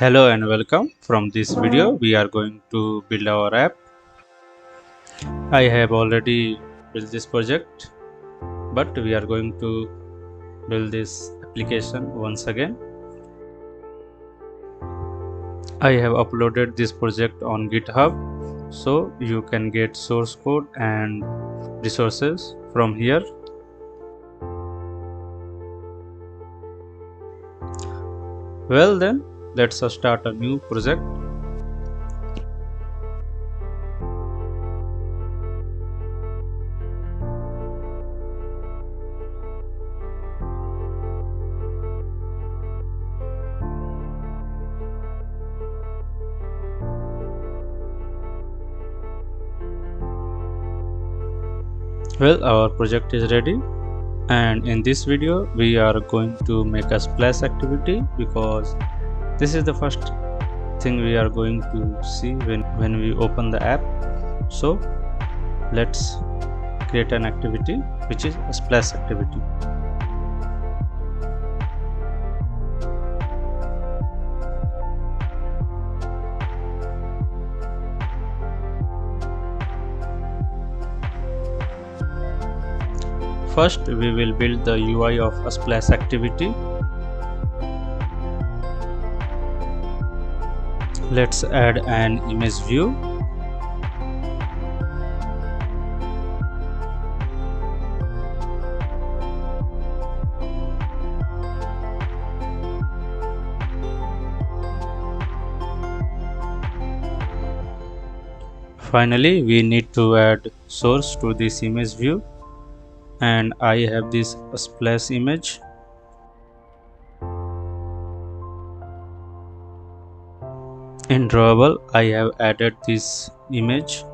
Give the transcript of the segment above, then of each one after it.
Hello and welcome. From this video we are going to build our app. I have already built this project, but we are going to build this application once again. I have uploaded this project on GitHub, so you can get source code and resources from here. Well then, let's start a new project. Well, our project is ready, and in this video we are going to make a splash activity because this is the first thing we are going to see when we open the app. So let's create an activity which is a splash activity. First, we will build the UI of a splash activity. Let's add an image view. Finally, we need to add source to this image view, and I have this splash image. In drawable, I have added this image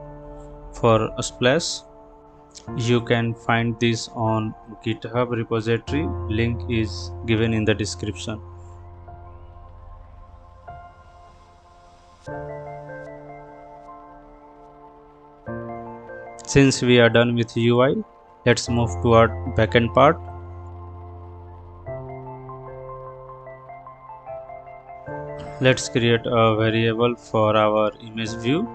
for a splash. You can find this on GitHub repository. Link is given in the description. Since we are done with UI, let's move to our backend part. Let's create a variable for our image view.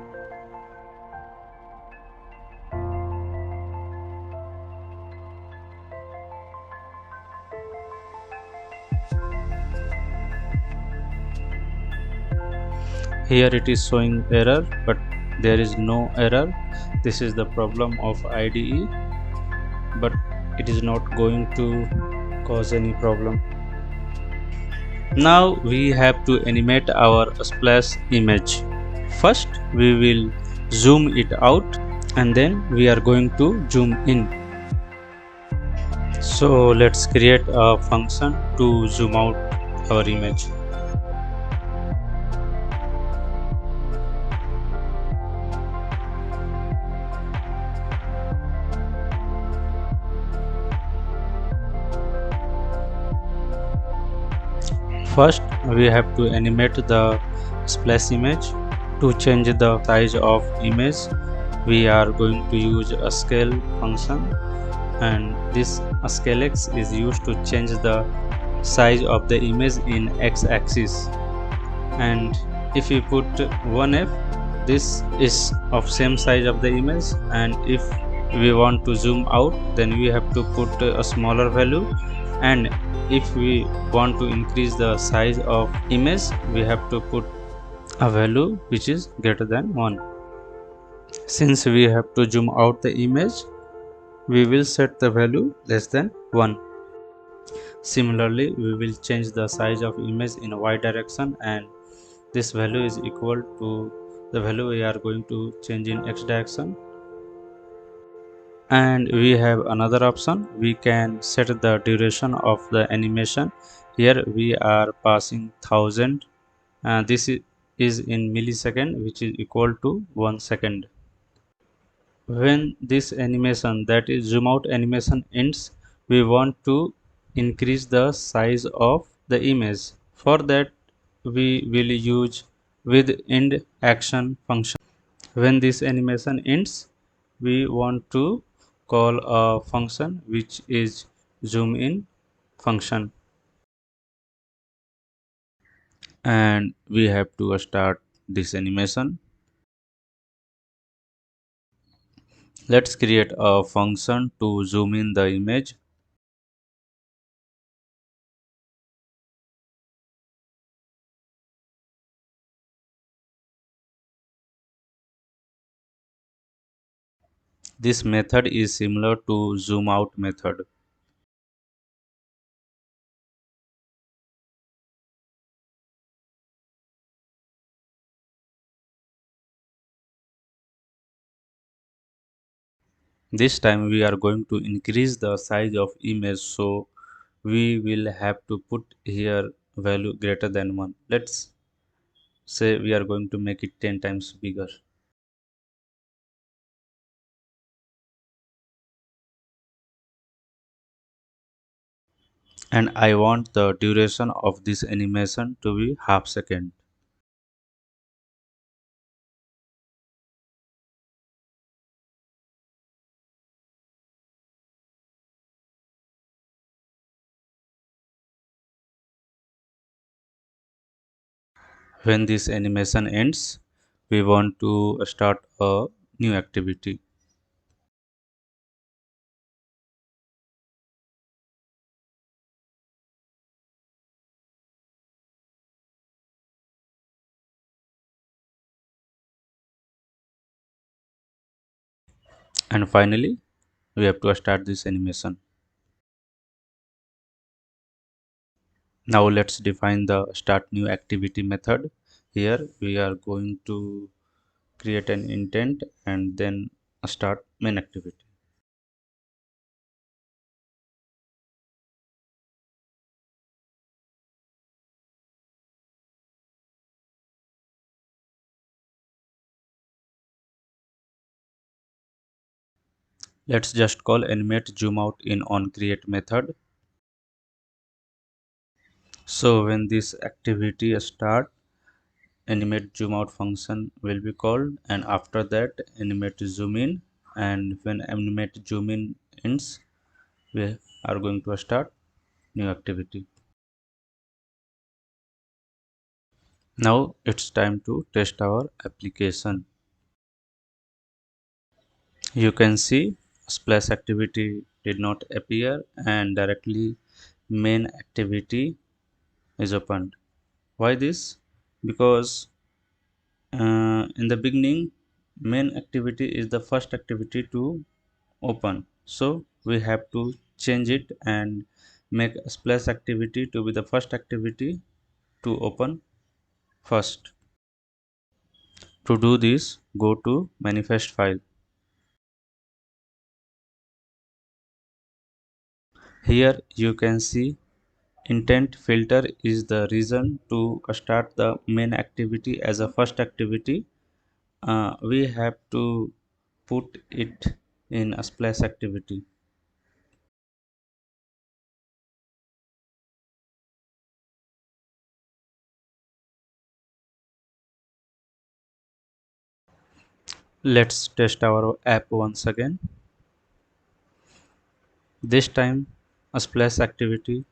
Here it is showing error, but there is no error. This is the problem of IDE, but it is not going to cause any problem. Now we have to animate our splash image. First we will zoom it out, and then we are going to zoom in. So let's create a function to zoom out our image. First, we have to animate the splash image. To change the size of image, we are going to use a scale function, and this scale x is used to change the size of the image in x-axis. And if we put 1f, this is of same size of the image, and if we want to zoom out, then we have to put a smaller value, and if we want to increase the size of image, we have to put a value which is greater than 1. Since we have to zoom out the image, we will set the value less than 1. Similarly, we will change the size of image in y direction, and this value is equal to the value we are going to change in x direction. And we have another option. We can set the duration of the animation Here we are passing 1000. This is in millisecond, which is equal to 1 second. When this animation, that is zoom out animation, ends, we want to increase the size of the image. For that, we will use with end action function. When this animation ends, we want to call a function which is zoom in function, and we have to start this animation. Let's create a function to zoom in the image. This method is similar to zoom out method. This time we are going to increase the size of image, so we will have to put here value greater than 1. Let's say we are going to make it 10 times bigger. And I want the duration of this animation to be half second. When this animation ends, we want to start a new activity. And finally, we have to start this animation. Now let's define the start new activity method. Here we are going to create an intent and then start main activity. Let's just call animate zoom out in on create method. So when this activity start, animate zoom out function will be called, and after that animate zoom in, and when animate zoom in ends, we are going to start new activity. Now it's time to test our application. You can see splash activity did not appear and directly main activity is opened. Why this? Because in the beginning main activity is the first activity to open, so we have to change it and make splash activity to be the first activity to open first. To do this, go to manifest file. Here you can see intent filter is the reason to start the main activity as a first activity. We have to put it in a splash activity. Let's test our app once again. This time a splash activity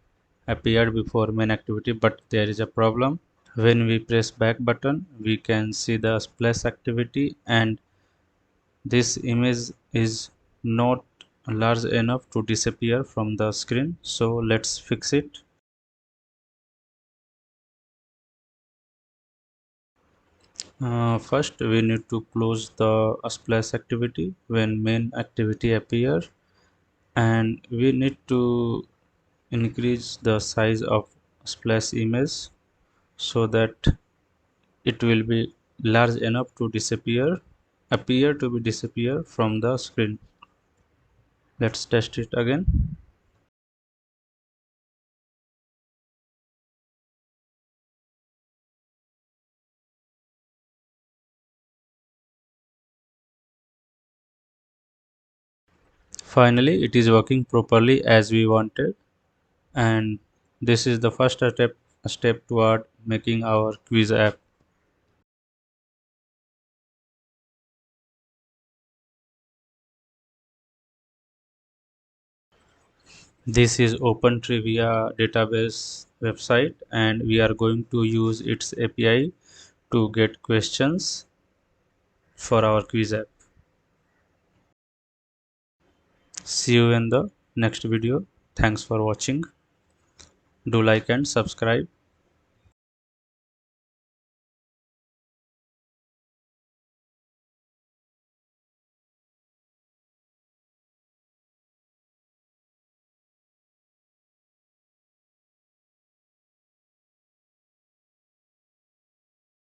appeared before main activity, but there is a problem. When we press back button, we can see the splash activity, and this image is not large enough to disappear from the screen. So let's fix it. First we need to close the splash activity when main activity appears, and we need to increase the size of splash image so that it will be large enough to appear to be disappear from the screen. Let's test it again. Finally, it is working properly as we wanted, and this is the first step toward making our quiz app. This is Open Trivia database website, and we are going to use its API to get questions for our quiz app. See you in the next video. Thanks for watching. Do like and subscribe.